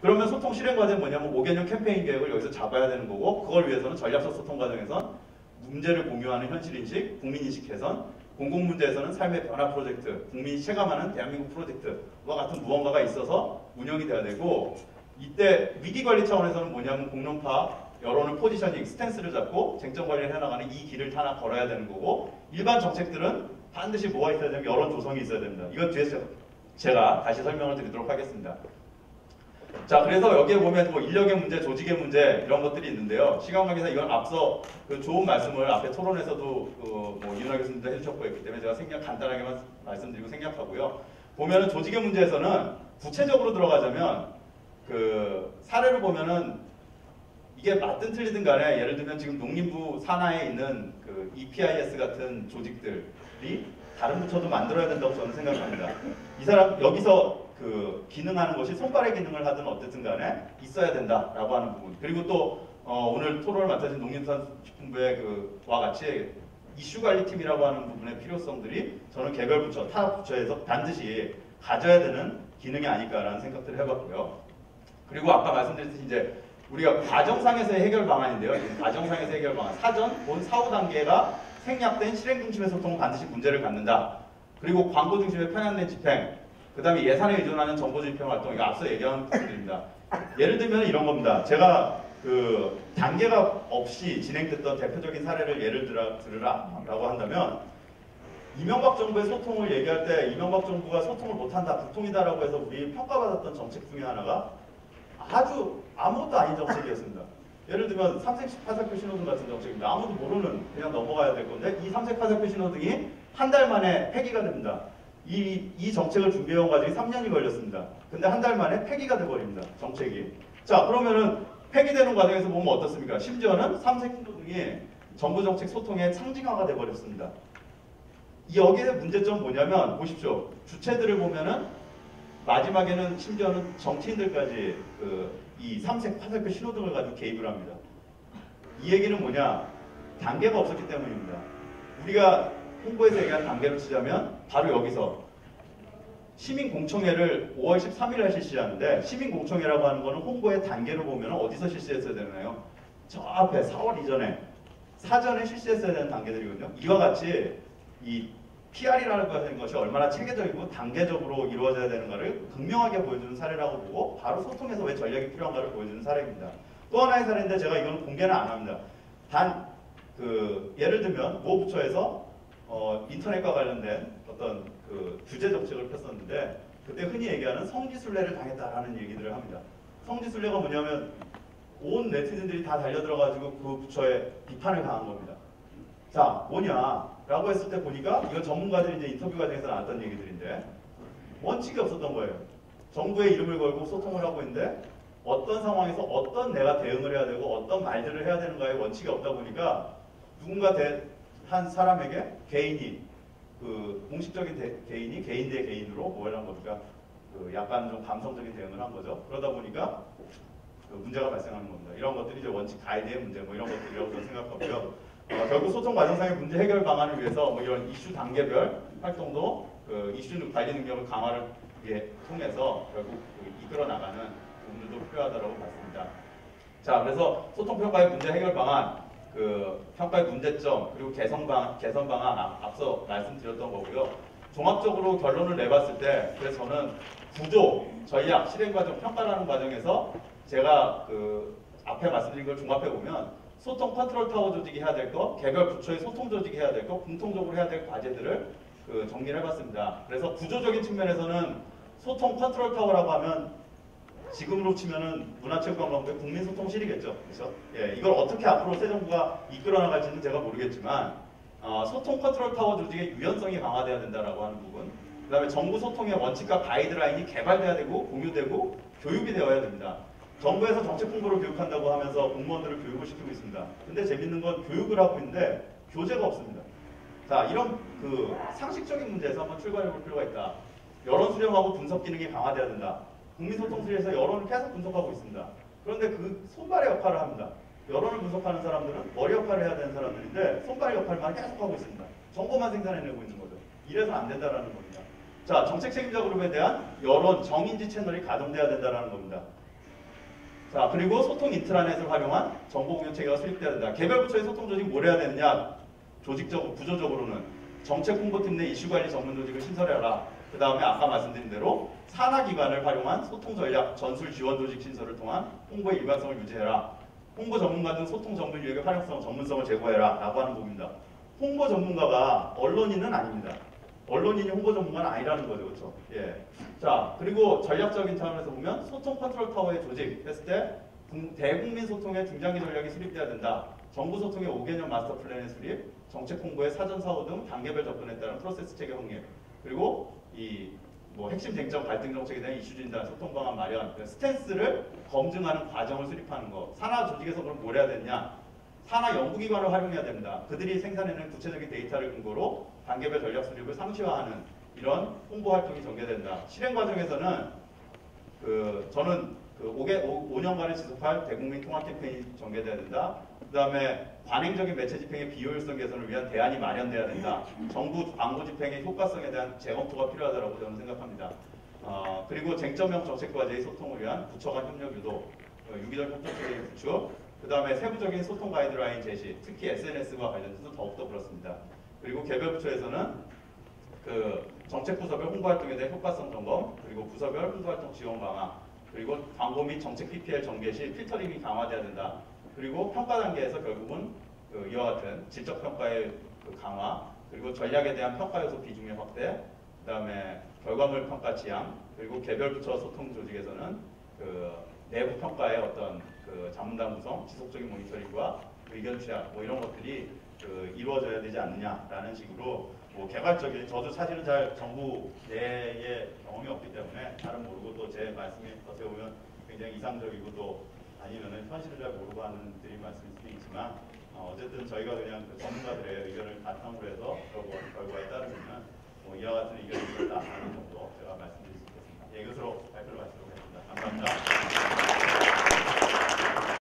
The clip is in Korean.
그러면 소통 실행 과제는 뭐냐면 5개년 캠페인 계획을 여기서 잡아야 되는 거고, 그걸 위해서는 전략적 소통 과정에선 문제를 공유하는 현실인식, 국민인식 개선, 공공문제에서는 삶의 변화 프로젝트, 국민이 체감하는 대한민국 프로젝트와 같은 무언가가 있어서 운영이 돼야 되고, 이때 위기관리 차원에서는 뭐냐면 공론 파악, 여론을 포지셔닝, 스탠스를 잡고 쟁점 관리를 해나가는 이 길을 하나 걸어야 되는 거고, 일반 정책들은 반드시 뭐가 있어야 되면 여론 조성이 있어야 됩니다. 이건 뒤에서 제가 다시 설명을 드리도록 하겠습니다. 자, 그래서 여기에 보면 뭐 인력의 문제, 조직의 문제 이런 것들이 있는데요. 시간 관계상 이건 앞서 그 좋은 말씀을 앞에 토론에서도 뭐 이윤하 교수님도 해주셨고 했기 때문에 제가 간단하게만 말씀드리고 생략하고요. 보면은 조직의 문제에서는 구체적으로 들어가자면 그 사례를 보면은 이게 맞든 틀리든 간에 예를 들면 지금 농림부 산하에 있는 그 EPIS 같은 조직들이 다른 부처도 만들어야 된다고 저는 생각합니다. 이 사람 여기서 그 기능하는 것이 손발의 기능을 하든 어쨌든 간에 있어야 된다라고 하는 부분. 그리고 또 오늘 토론을 맡아주신 농림수산식품부의 그와 같이 이슈관리팀이라고 하는 부분의 필요성들이 저는 개별 부처, 타 부처에서 반드시 가져야 되는 기능이 아닐까라는 생각들을 해봤고요. 그리고 아까 말씀드렸듯이 이제 우리가 과정상에서의 해결 방안인데요. 과정상에서의 해결 방안. 사전, 본, 사후 단계가 생략된 실행 중심의 소통은 반드시 문제를 갖는다. 그리고 광고 중심의 편향된 집행. 그 다음에 예산에 의존하는 정보주의 평 활동. 이거 앞서 얘기한 부분들입니다. 예를 들면 이런 겁니다. 제가 그 단계가 없이 진행됐던 대표적인 사례를 예를 들으라라고 한다면 이명박 정부의 소통을 얘기할 때 이명박 정부가 소통을 못한다, 불통이다라고 해서 우리 평가받았던 정책 중에 하나가 아주 아무것도 아닌 정책이었습니다. 예를 들면 삼색 화살표 신호등 같은 정책입니다. 아무도 모르는 그냥 넘어가야 될 건데 이 삼색 화살표 신호등이 한 달 만에 폐기가 됩니다. 이 정책을 준비해온 과정이 3년이 걸렸습니다. 근데 한 달 만에 폐기가 돼버립니다. 정책이. 자, 그러면은 폐기되는 과정에서 보면 어떻습니까? 심지어는 삼색 신호등이 정부 정책 소통의 상징화가 돼버렸습니다. 여기에 문제점 뭐냐면 보십시오. 주체들을 보면은 마지막에는 심지어는 정치인들까지 이 삼색 화살표 신호등을 가지고 개입을 합니다. 이 얘기는 뭐냐? 단계가 없었기 때문입니다. 우리가 홍보에서 얘기한 단계로 치자면 바로 여기서 시민공청회를 5월 13일에 실시하는데 시민공청회라고 하는 거는 홍보의 단계를 보면 어디서 실시했어야 되나요? 저 앞에 4월 이전에 사전에 실시했어야 되는 단계들이거든요. 이와 같이 이 PR이라는 하는 것이 얼마나 체계적이고 단계적으로 이루어져야 되는가를 극명하게 보여주는 사례라고 보고 바로 소통에서 왜 전략이 필요한가를 보여주는 사례입니다. 또 하나의 사례인데 제가 이거는 공개는 안 합니다. 단 예를 들면 모 부처에서 인터넷과 관련된 어떤 규제 정책을 폈었는데 그때 흔히 얘기하는 성지순례를 당했다라는 얘기들을 합니다. 성지순례가 뭐냐면 온 네티즌들이 다 달려들어가지고 그 부처에 비판을 당한 겁니다. 자, 뭐냐라고 했을 때 보니까 이건 전문가들이 이제 인터뷰 과정에서 나왔던 얘기들인데 원칙이 없었던 거예요. 정부의 이름을 걸고 소통을 하고 있는데 어떤 상황에서 어떤 내가 대응을 해야 되고 어떤 말들을 해야 되는가에 원칙이 없다 보니까 누군가 한 사람에게 개인이 공식적인 개인이 개인 대 개인으로 뭘 한 겁니까? 약간 좀 감성적인 대응을 한 거죠. 그러다 보니까 문제가 발생하는 겁니다. 이런 것들이 이제 원칙 가이드의 문제 뭐 이런 것들이라고 저는 생각하고요. 결국 소통 과정상의 문제 해결 방안을 위해서 뭐 이런 이슈 단계별 활동도 이슈 관리 능력을 강화를 통해서 결국 이끌어 나가는 부분들도 필요하다고 봤습니다. 자, 그래서 소통 평가의 문제 해결 방안, 평가의 문제점 그리고 개선 방안 앞서 말씀드렸던 거고요. 종합적으로 결론을 내봤을 때 그래서 저는 구조, 전략, 실행 과정, 평가라는 과정에서 제가 앞에 말씀드린 걸 종합해 보면 소통 컨트롤 타워 조직이 해야 될 거, 개별 부처의 소통 조직이 해야 될 거, 공통적으로 해야 될 과제들을 정리를 해봤습니다. 그래서 구조적인 측면에서는 소통 컨트롤 타워라고 하면 지금으로 치면은 문화체육관광부의 국민소통실이겠죠. 그렇죠? 예, 이걸 어떻게 앞으로 새 정부가 이끌어 나갈지는 제가 모르겠지만 소통 컨트롤 타워 조직의 유연성이 강화돼야 된다라고 하는 부분. 그 다음에 정부 소통의 원칙과 가이드라인이 개발돼야 되고 공유되고 교육이 되어야 됩니다. 정부에서 정책 홍보를 교육한다고 하면서 공무원들을 교육을 시키고 있습니다. 근데 재밌는 건 교육을 하고 있는데 교재가 없습니다. 자, 이런 상식적인 문제에서 한번 출발해 볼 필요가 있다. 여론 수렴하고 분석 기능이 강화돼야 된다. 국민소통실에서 여론을 계속 분석하고 있습니다. 그런데 손발의 역할을 합니다. 여론을 분석하는 사람들은 머리 역할을 해야 되는 사람들인데 손발의 역할만 계속하고 있습니다. 정보만 생산해내고 있는 거죠. 이래서는 안 된다는 겁니다. 자, 정책 책임자 그룹에 대한 여론, 정인지 채널이 가동돼야 된다는 겁니다. 자, 그리고 소통 인트라넷을 활용한 정보 공유 체계가 수립돼야 된다. 개별 부처의 소통 조직 뭘 해야 되느냐? 조직적으로, 구조적으로는 정책 홍보팀 내 이슈 관리 전문 조직을 신설해라. 그 다음에 아까 말씀드린 대로 산하기관을 활용한 소통 전략, 전술 지원 조직 신설을 통한 홍보의 일관성을 유지해라. 홍보 전문가 등 소통 전문 유역의 활용성, 전문성을 제고해라. 라고 하는 부분입니다. 홍보 전문가가 언론인은 아닙니다. 언론인이 홍보 전문가는 아니라는 거죠. 그렇죠? 예. 자, 그리고 전략적인 차원에서 보면 소통 컨트롤 타워의 조직 했을 때 대국민 소통의 중장기 전략이 수립돼야 된다. 정부 소통의 5개년 마스터 플랜의 수립, 정책 홍보의 사전 사후 등 단계별 접근에 따른 프로세스 체계 확립, 그리고 이 뭐 핵심 쟁점 갈등 정책에 대한 이슈 진단, 소통 방안 마련, 스탠스를 검증하는 과정을 수립하는 거. 산하 조직에서 그럼 뭘 해야 되냐? 산하 연구기관을 활용해야 됩니다. 그들이 생산해낸 구체적인 데이터를 근거로 단계별 전략 수립을 상시화하는 이런 홍보 활동이 전개된다. 실행 과정에서는 저는 5년간을 지속할 대국민 통합 캠페인이 전개돼야 된다. 그 다음에 관행적인 매체 집행의 비효율성 개선을 위한 대안이 마련돼야 된다. 정부 광고 집행의 효과성에 대한 재검토가 필요하다고 저는 생각합니다. 그리고 쟁점형 정책 과제의 소통을 위한 부처 간 협력 유도, 유기적 협력 체계 구축, 그 다음에 세부적인 소통 가이드라인 제시, 특히 SNS와 관련해서 더욱더 그렇습니다. 그리고 개별 부처에서는 정책 부서별 홍보 활동에 대한 효과성 점검, 그리고 부서별 홍보 활동 지원 강화, 그리고 광고 및 정책 PPL 전개 시 필터링이 강화돼야 된다. 그리고 평가 단계에서 결국은 이와 같은 질적 평가의 강화, 그리고 전략에 대한 평가 요소 비중의 확대, 그 다음에 결과물 평가 지향, 그리고 개별 부처 소통 조직에서는 내부 평가의 어떤 자문단 구성, 지속적인 모니터링과 의견 취합, 뭐 이런 것들이 이루어져야 되지 않느냐라는 식으로 개괄적인, 저도 사실은 잘 정부 내에 경험이 없기 때문에 잘은 모르고 또 제 말씀이 어떻게 보면 굉장히 이상적이고 또 아니면은 현실을 잘 모르고 하는 드린 말씀일 수도 있지만 어쨌든 저희가 그냥 전문가들의 의견을 바탕으로 해서